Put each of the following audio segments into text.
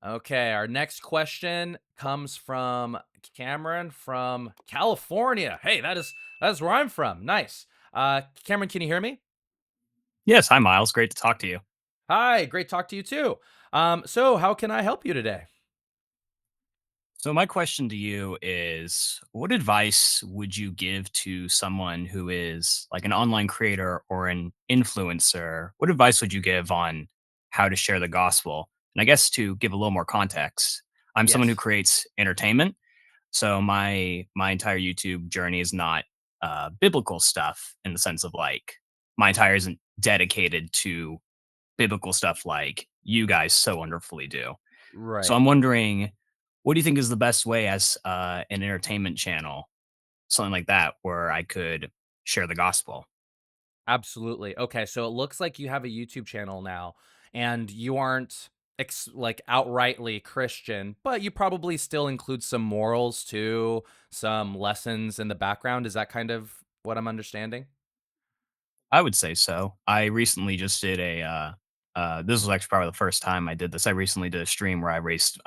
Okay, our next question comes from Cameron from California. Hey, that is where I'm from. Nice. Cameron, can you hear me? Yes, hi Miles. Great to talk to you. Hi, great talk to you too. So how can I help you today? So my question to you is what advice would you give to someone who is like an online creator or an influencer? What advice would you give on how to share the gospel? And I guess to give a little more context, I'm someone who Yes. creates entertainment. So my entire YouTube journey is not biblical stuff in the sense of like my entire isn't dedicated to biblical stuff like you guys so wonderfully do. So Right. I'm wondering, what do you think is the best way as an entertainment channel, something like that, where I could share the gospel? Absolutely. Okay, so it looks like you have a YouTube channel now and you aren't like outrightly Christian, but you probably still include some morals too, some lessons in the background. Is that kind of what I'm understanding? I would say so. I recently just did this was actually probably the first time I did this. I recently did a stream where I raised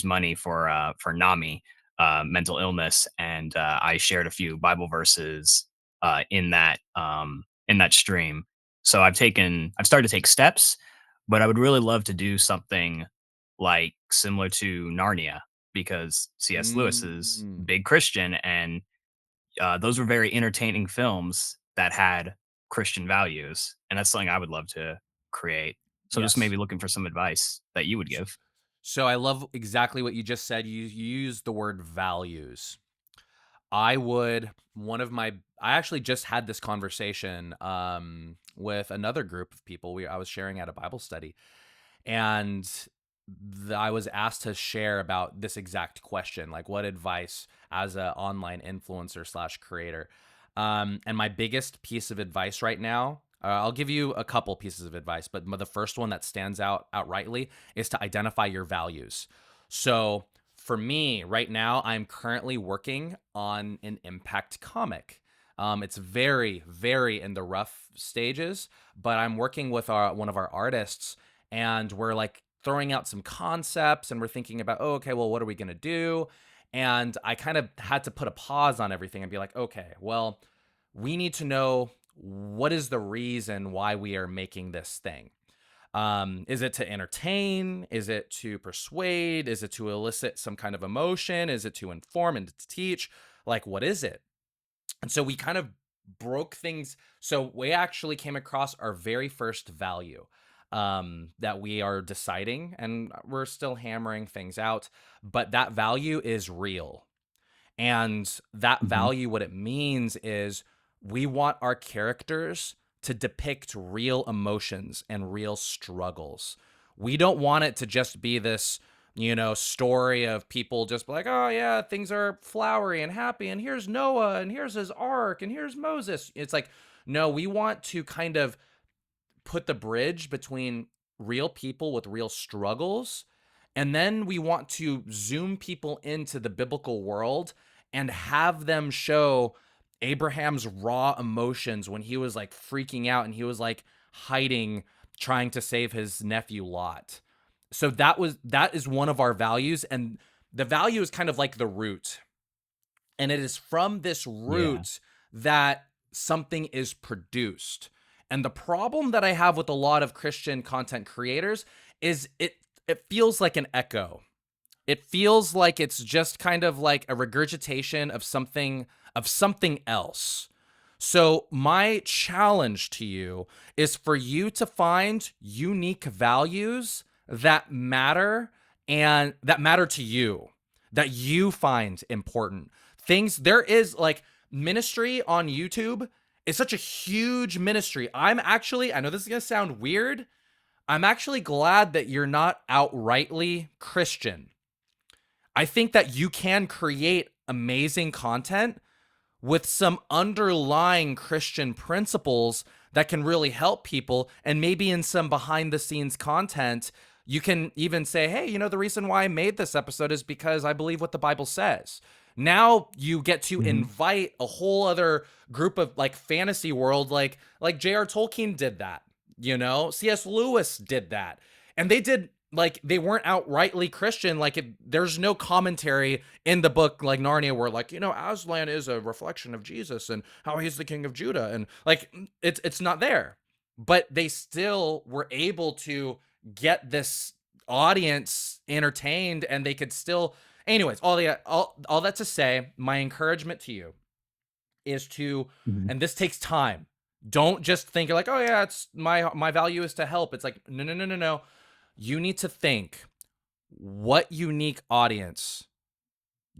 money for NAMI, mental illness, and I shared a few Bible verses in that stream. So I've started to take steps, but I would really love to do something like similar to Narnia because C.S. Lewis is Mm, big Christian, and those were very entertaining films that had Christian values, and that's something I would love to create. So just yes. maybe looking for some advice that you would S- give. So I love exactly what you just said. You used the word values. I would one of my I actually just had this conversation with another group of people. I was sharing at a Bible study and I was asked to share about this exact question, like what advice as an online influencer slash creator. And my biggest piece of advice right now, I'll give you a couple pieces of advice, but the first one that stands out outrightly is to identify your values. So for me right now, I'm currently working on an impact comic. It's very, very in the rough stages, but I'm working with one of our artists and we're like throwing out some concepts and we're thinking about, oh, okay, well, what are we going to do? And I kind of had to put a pause on everything and be like, okay, well, we need to know what is the reason why we are making this thing. Is it to entertain? Is it to persuade? Is it to elicit some kind of emotion? Is it to inform and to teach? Like, what is it? And so we kind of broke things. So we actually came across our very first value that we are deciding, and we're still hammering things out. But that value is real. And that Mhm. value, what it means is we want our characters to depict real emotions and real struggles. We don't want it to just be this, story of people just like, oh, yeah, things are flowery and happy. And here's Noah and here's his ark and here's Moses. It's like, no, we want to kind of put the bridge between real people with real struggles. And then we want to zoom people into the biblical world and have them show Abraham's raw emotions when he was like freaking out and he was like hiding, trying to save his nephew Lot. So that is one of our values. And the value is kind of like the root. And it is from this Yeah. root that something is produced. And the problem that I have with a lot of Christian content creators is it feels like an echo. It feels like it's just kind of like a regurgitation of something else. So my challenge to you is for you to find unique values that matter and that matter to you, that you find important. Things there is like ministry on YouTube is such a huge ministry. I know this is going to sound weird. I'm actually glad that you're not outrightly Christian. I think that you can create amazing content with some underlying Christian principles that can really help people. And maybe in some behind the scenes content, you can even say, hey, the reason why I made this episode is because I believe what the Bible says. Now you get to Mhm. invite a whole other group of like fantasy world, like J.R. Tolkien did that, C.S. Lewis did that. And they did like they weren't outrightly Christian. Like there's no commentary in the book like Narnia where like Aslan is a reflection of Jesus and how he's the king of Judah and like it's not there. But they still were able to get this audience entertained and they could still anyways, all that to say, my encouragement to you is to Mhm. and this takes time. Don't just think like, "Oh yeah, it's my value is to help." It's like, "No, no, no, no, no. You need to think what unique audience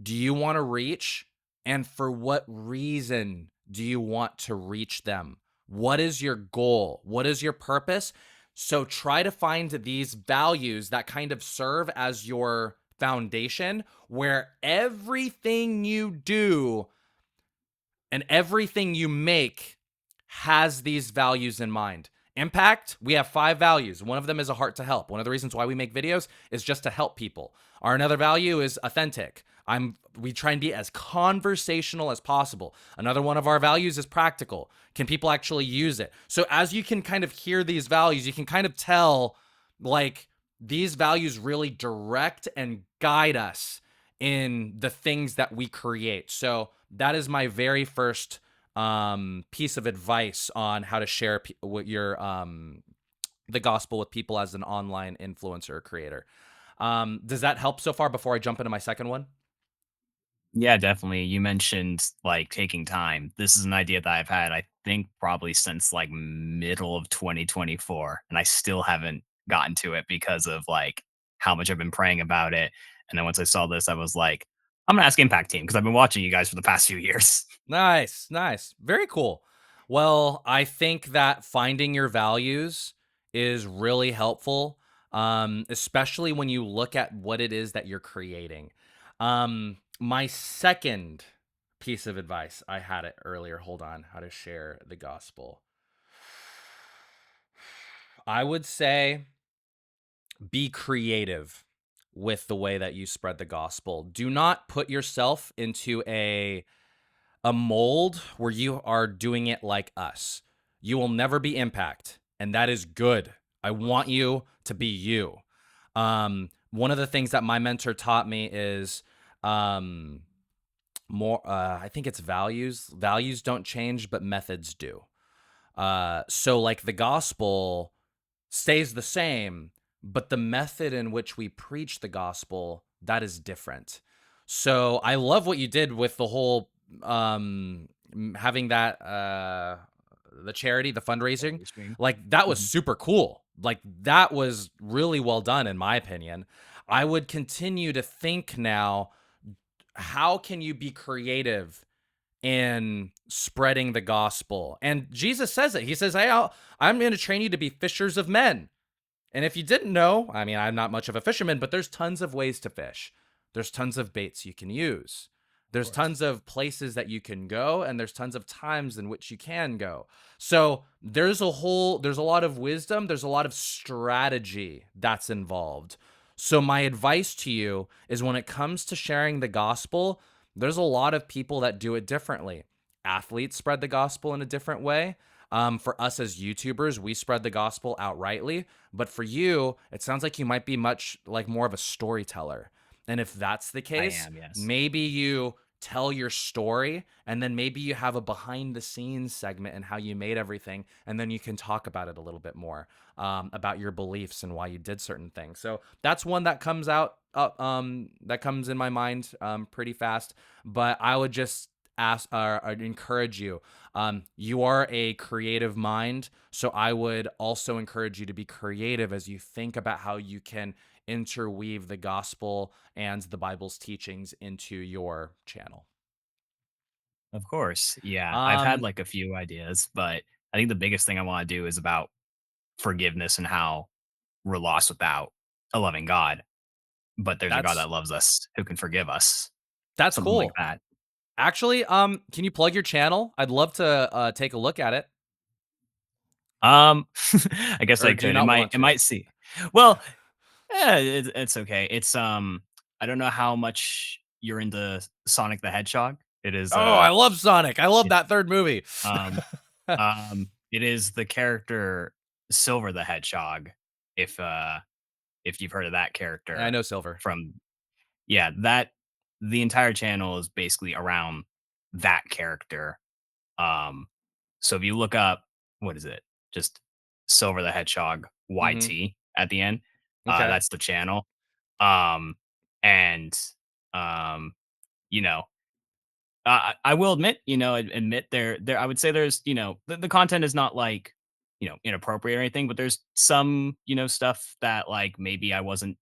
do you want to reach and for what reason do you want to reach them? What is your goal? What is your purpose? So try to find these values that kind of serve as your foundation where everything you do and everything you make has these values in mind. Impact, we have 5 values. One of them is a heart to help. One of the reasons why we make videos is just to help people. Our another value is authentic. We try and be as conversational as possible. Another one of our values is practical. Can people actually use it? So as you can kind of hear these values, you can kind of tell like these values really direct and guide us in the things that we create. So that is my very first piece of advice on how to share what your the gospel with people as an online influencer or creator. Does that help so far before I jump into my second one? Yeah, definitely. You mentioned like taking time. This is an idea that I've had, I think, probably since like middle of 2024, and I still haven't gotten to it because of like how much I've been praying about it. And then once I saw this, I was like, I'm gonna ask Impact Team because I've been watching you guys for the past few years. Nice, nice. Very cool. Well, I think that finding your values is really helpful, especially when you look at what it is that you're creating. My second piece of advice, I had it earlier. Hold on, how to share the gospel. I would say be creative with the way that you spread the gospel. Do not put yourself into a mold where you are doing it like us. You will never be impact, and that is good. I want you to be you. One of the things that my mentor taught me is um, more. I think it's values. Values don't change, but methods do. So like the gospel stays the same, but the method in which we preach the gospel, that is different. So I love what you did with the whole having that the charity, the fundraising. Totally stream. Like that was Mhm. super cool. Like that was really well done in my opinion. I would continue to think now, how can you be creative in spreading the gospel? And Jesus says it. He says, "Hey, I'm going to train you to be fishers of men." And if you didn't know, I mean, I'm not much of a fisherman, but there's tons of ways to fish. There's tons of baits you can use. Of There's course. tons of places that you can go, and there's tons of times in which you can go. So there's a lot of wisdom, there's a lot of strategy that's involved. So my advice to you is when it comes to sharing the gospel, there's a lot of people that do it differently. Athletes spread the gospel in a different way. For us as YouTubers, we spread the gospel outrightly. But for you, it sounds like you might be much like more of a storyteller. And if that's the I case, am, yes. maybe you tell your story and then maybe you have a behind the scenes segment and how you made everything. And then you can talk about it a little bit more about your beliefs and why you did certain things. So that's one that comes out, that comes in my mind pretty fast. But I would just ask or encourage you. You are a creative mind, so I would also encourage you to be creative as you think about how you can interweave the gospel and the Bible's teachings into your channel. Of course. Yeah. I've had Um, like a few ideas, but I think the biggest thing I want to do is about forgiveness and how we're lost without a loving God. But there's a God that's that loves us who can forgive us. that's Something like cool. that. Actually, can you plug your channel? I'd love to take a look at it, Um, I guess or I do you could. not want It to? might see. Well, it's okay. I don't know how much you're into Sonic the Hedgehog. It is Oh, I love Sonic. I love it, that third movie. um it is the character Silver the Hedgehog. If if you've heard of that I character know Silver. from yeah, that the entire channel is basically around that character. Um, so if you look up, what is it? Just Silver the Hedgehog Mhm. YT at the end. Okay. That's the channel. Um, and um, you know, I will admit, admit there. I would say there's, the content is not like, inappropriate or anything, but there's some, stuff that like maybe I wasn't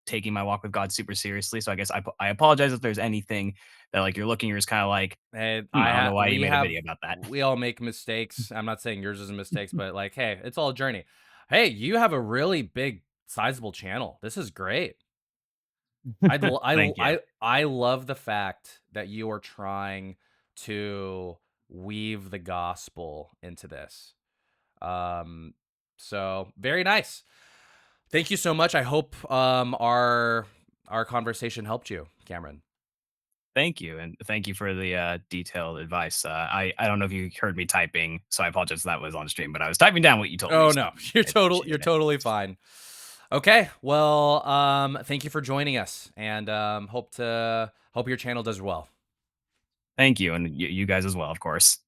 taking my walk with God super seriously. So I guess I apologize if there's anything that like you're looking, you're just kind of like, And I don't know why you made a video about that. we all make mistakes. I'm not saying yours is a mistakes, but like, hey, it's all a journey. Hey, you have a really big, sizable channel. This is great. Thank you. I love the fact that you are trying to weave the gospel into this. Um, so very nice. Thank you so much. I hope our conversation helped you, Cameron. Thank you, and thank you for the detailed advice. I don't know if you heard me typing, so I apologize if that was on stream, but I was typing down what you told me, Oh so no, I appreciate you're it. totally fine. Okay, well, thank you for joining us, and hope your channel does well. Thank you, and you guys as well, of course.